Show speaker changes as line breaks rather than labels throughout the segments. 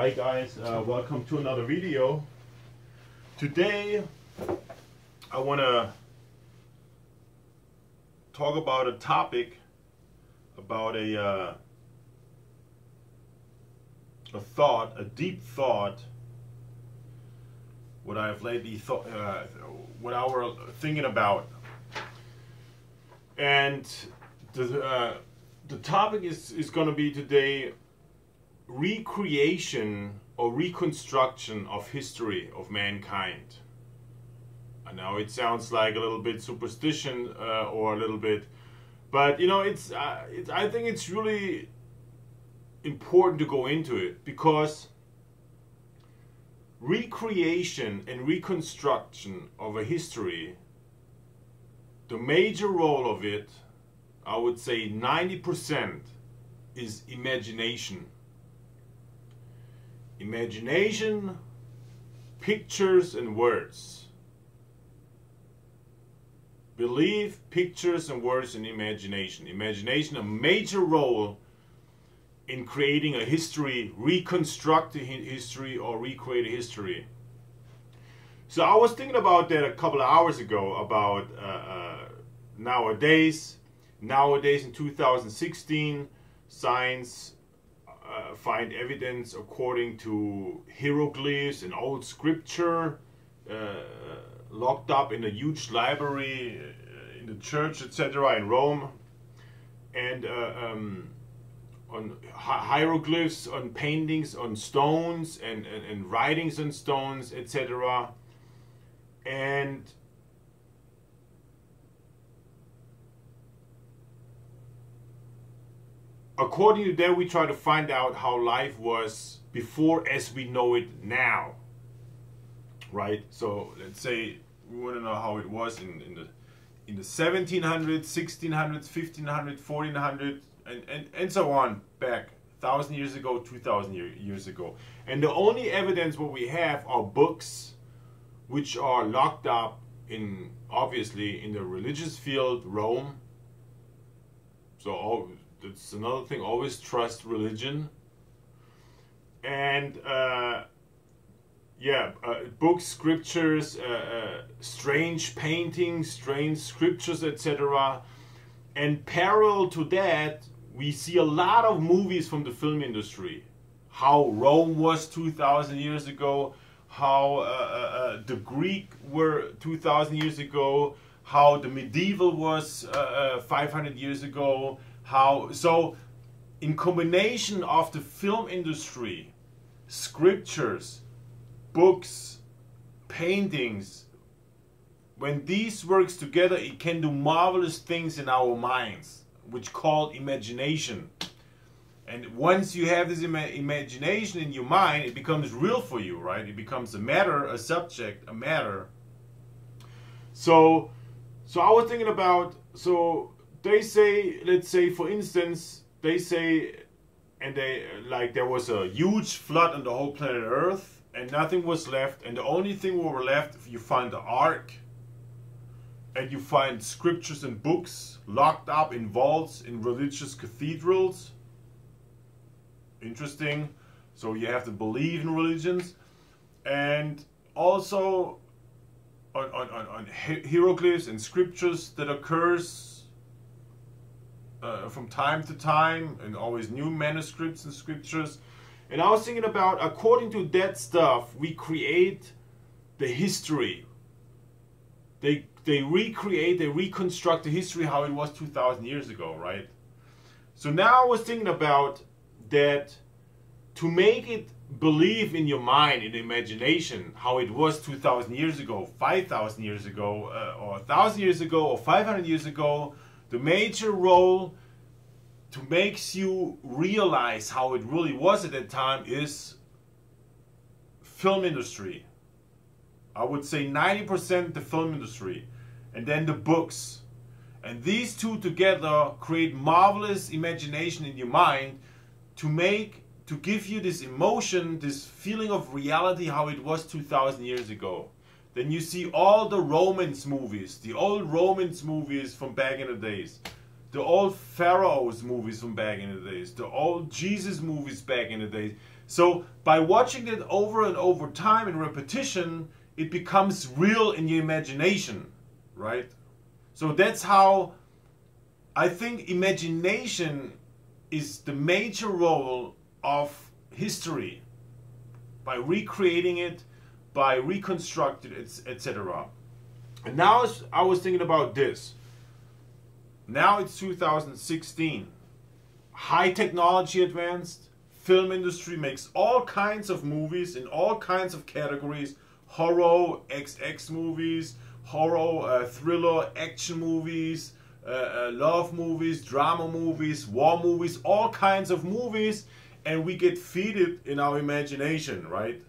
Hi guys, welcome to another video. Today I want to talk about a topic, about a thought, a deep thought, what I've lately thought, what I were thinking about. And the topic is going to be today recreation or reconstruction of history of mankind. I know it sounds like a little bit superstition or a little bit, but you know, I think it's really important to go into it, because recreation and reconstruction of a history, the major role of it, I would say 90%, is imagination. Imagination, pictures and words. Belief, pictures and words, and imagination. Imagination, a major role in creating a history, reconstruct a history or recreate a history. So I was thinking about that a couple of hours ago, about nowadays in 2016, science find evidence according to hieroglyphs and old scripture locked up in a huge library in the church, etc., in Rome, and on hieroglyphs, on paintings, on stones, and writings on stones, etc. And according to that, we try to find out how life was before as we know it now, right? So let's say we want to know how it was in the 1700s, 1600s, 1500s, 1400s, and so on, back 1,000 years ago, 2,000 years ago. And the only evidence what we have are books which are locked up in, obviously, in the religious field, Rome. So that's another thing, always trust religion. And books, scriptures, strange paintings, strange scriptures, etc. And parallel to that, we see a lot of movies from the film industry. How Rome was 2,000 years ago, how the Greek were 2,000 years ago, how the medieval was 500 years ago. So in combination of the film industry, scriptures, books, paintings, when these works together, it can do marvelous things in our minds, which called imagination. And once you have this imagination in your mind, it becomes real for you, right? It becomes a matter, a subject, a matter. So I was thinking about, so they say, let's say for instance, they say, and they, like, there was a huge flood on the whole planet Earth and nothing was left, and the only thing what were left, you find the ark, and you find scriptures and books locked up in vaults in religious cathedrals. Interesting. So you have to believe in religions. And also on hieroglyphs and scriptures that occurs from time to time, and always new manuscripts and scriptures. And I was thinking about, according to that stuff, we create the history. They recreate, they reconstruct the history how it was 2,000 years ago, right? So now I was thinking about that, to make it believe in your mind, in imagination, how it was 2,000 years ago, 5,000 years ago, or 1,000 years ago, or 500 years ago, the major role to make you realize how it really was at that time is film industry. I would say 90% the film industry, and then the books. And these two together create marvelous imagination in your mind to give you this emotion, this feeling of reality, how it was 2,000 years ago. Then you see all the Romance movies, the old Romance movies from back in the days. the old Pharaohs movies from back in the days, the old Jesus movies back in the days. So by watching it over and over time in repetition, it becomes real in your imagination, right? So that's how I think imagination is the major role of history. By recreating it, by reconstructing it, etc. And now I was thinking about this. Now it's 2016. High technology advanced. Film industry makes all kinds of movies in all kinds of categories. Horror, XX movies, horror, thriller, action movies, love movies, drama movies, war movies, all kinds of movies. And we get feeded in our imagination, right?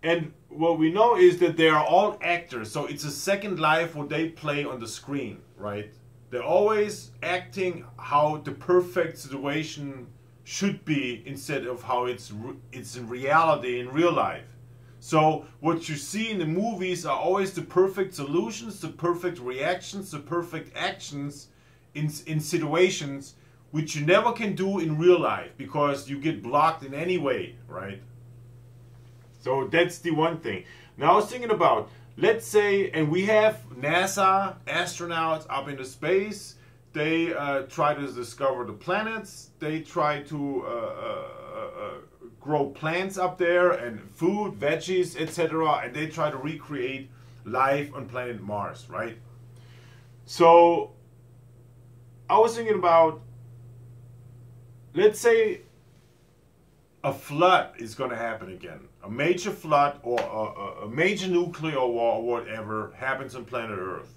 And what we know is that they are all actors. So it's a second life what they play on the screen, right? They're always acting how the perfect situation should be instead of how it's in reality, in real life. So what you see in the movies are always the perfect solutions, the perfect reactions, the perfect actions in situations which you never can do in real life because you get blocked in any way, right? So that's the one thing. Now I was thinking about, let's say, and we have NASA astronauts up into space. They try to discover the planets. They try to grow plants up there and food, veggies, etc. And they try to recreate life on planet Mars, right? So I was thinking about, let's say a flood is going to happen again. A major flood or a major nuclear war or whatever happens on planet Earth.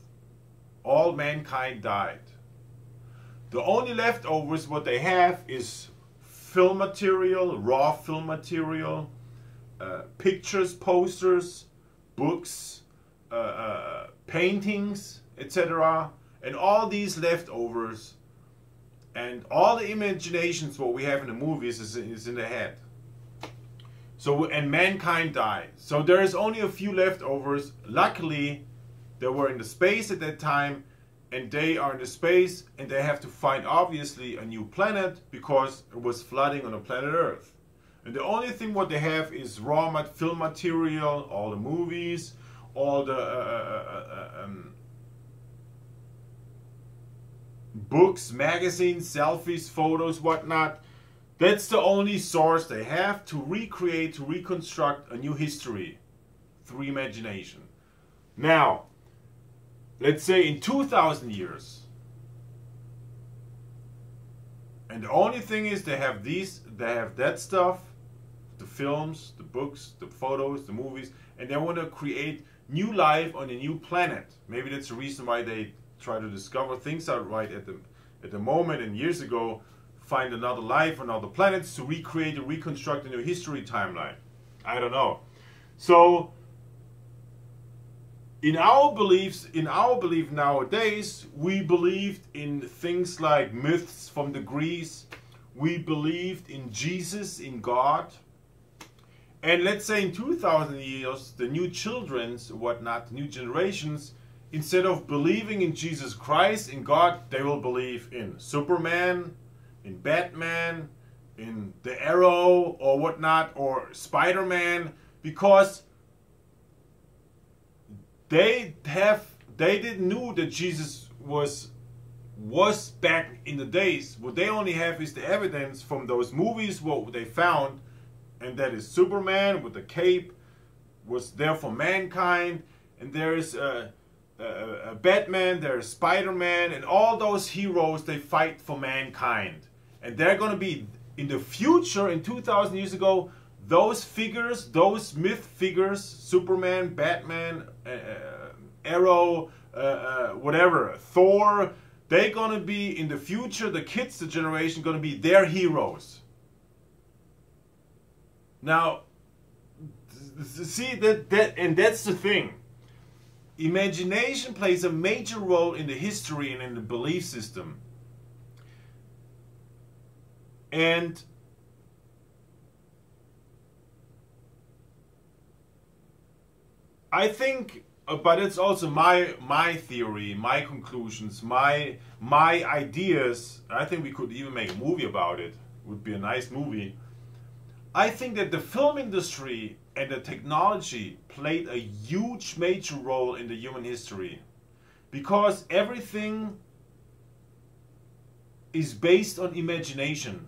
All mankind died. The only leftovers what they have is film material, raw film material, pictures, posters, books, paintings, etc. And all these leftovers and all the imaginations what we have in the movies is in the head. So, and mankind died. So there is only a few leftovers. Luckily, they were in the space at that time, and they are in the space, and they have to find obviously a new planet because it was flooding on the planet Earth. And the only thing what they have is raw film material, all the movies, all the books, magazines, selfies, photos, whatnot. That's the only source they have to recreate, to reconstruct a new history through imagination. Now, let's say in 2,000 years, and the only thing is they have that stuff, the films, the books, the photos, the movies, and they want to create new life on a new planet. Maybe that's the reason why they try to discover things out right at the moment, and years ago find another life on other planets to recreate and reconstruct a new history timeline. I don't know. So in our belief nowadays, we believed in things like myths from the Greeks. We believed in Jesus, in God. And let's say in 2,000 years, the new children's, whatnot, the new generations, instead of believing in Jesus Christ, in God, they will believe in Superman, in Batman, in the Arrow, or whatnot, or Spider-Man, because they didn't know that Jesus was back in the days. What they only have is the evidence from those movies what they found, and that is Superman with the cape was there for mankind, and there is Batman, there's Spider-Man, and all those heroes, they fight for mankind. And they're going to be, in the future, in 2,000 years ago, those figures, those myth figures, Superman, Batman, Arrow, whatever, Thor, they're going to be, in the future, the kids, the generation, going to be their heroes. Now, see, and that's the thing. Imagination plays a major role in the history and in the belief system. And I think but it's also my theory, my conclusions, my ideas. I think we could even make a movie about it. Would be a nice movie. I think that the film industry and the technology played a huge major role in the human history, because everything is based on imagination.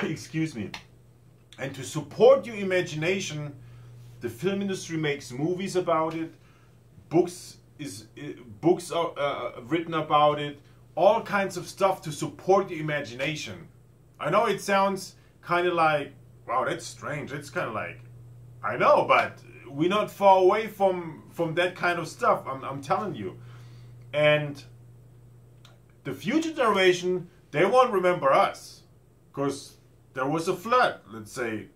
Excuse me. And to support your imagination, the film industry makes movies about it, books are written about it, all kinds of stuff to support your imagination. I know it sounds kind of like, wow, that's strange. It's kind of like, I know, but we're not far away from that kind of stuff. I'm telling you. And the future generation, they won't remember us, because there was a flood. Let's say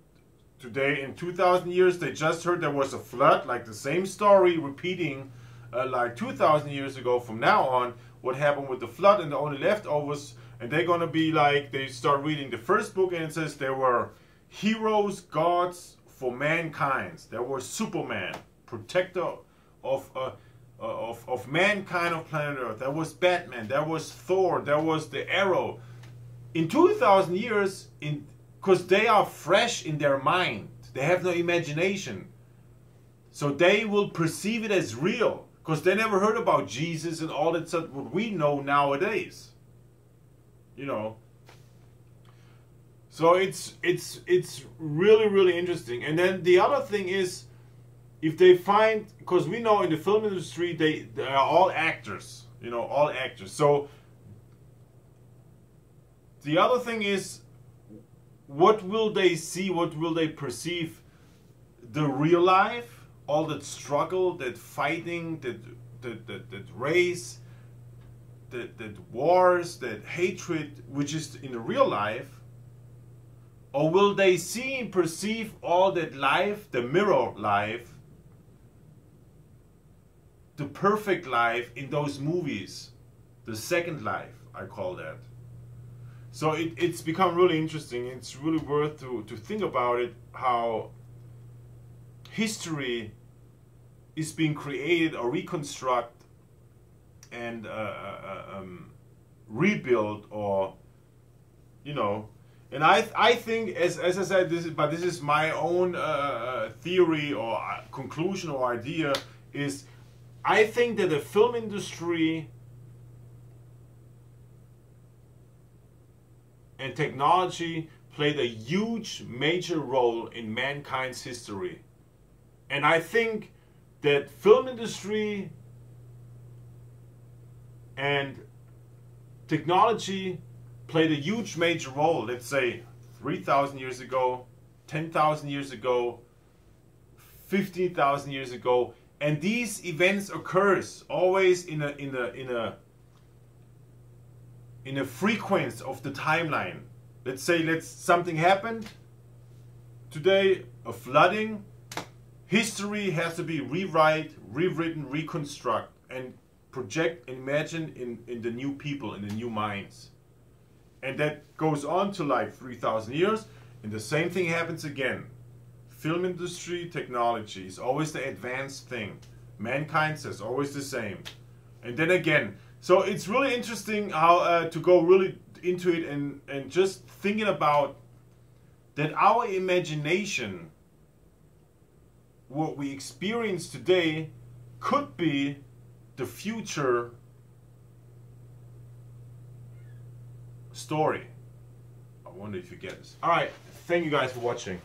today, in 2,000 years, they just heard there was a flood, like the same story repeating like 2,000 years ago from now on, what happened with the flood and the only leftovers. And they're gonna be like, they start reading the first book and it says there were heroes, gods for mankind. There was Superman, protector of mankind of planet Earth. There was Batman, there was Thor, there was the Arrow. In 2,000 years, because they are fresh in their mind, they have no imagination, so they will perceive it as real, because they never heard about Jesus and all that stuff what we know nowadays. You know, so it's really interesting. And then the other thing is, if they find, because we know in the film industry they are all actors, you know, all actors. So the other thing is, what will they see, what will they perceive? The real life, all that struggle, that fighting, that race, that wars, that hatred, which is in the real life? Or will they see and perceive all that life, the mirror life, the perfect life in those movies, the second life, I call that. So it's become really interesting. It's really worth to think about it, how history is being created or reconstruct and rebuild, or, you know. And I think, as I said, this is my own theory or conclusion or idea, is I think that the film industry and technology played a huge major role in mankind's history. And I think that film industry and technology played a huge major role, let's say 3,000 years ago, 10,000 years ago, 15,000 years ago. And these events occurs always in a frequency of the timeline. Let's say something happened today, a flooding. History has to be rewritten, reconstruct, and project and imagine in the new people, in the new minds. And that goes on to like 3,000 years, and the same thing happens again. Film industry, technology is always the advanced thing. Mankind says always the same. And then again, so it's really interesting how to go really into it and just thinking about that our imagination, what we experience today, could be the future story. I wonder if you get this. Alright, thank you guys for watching.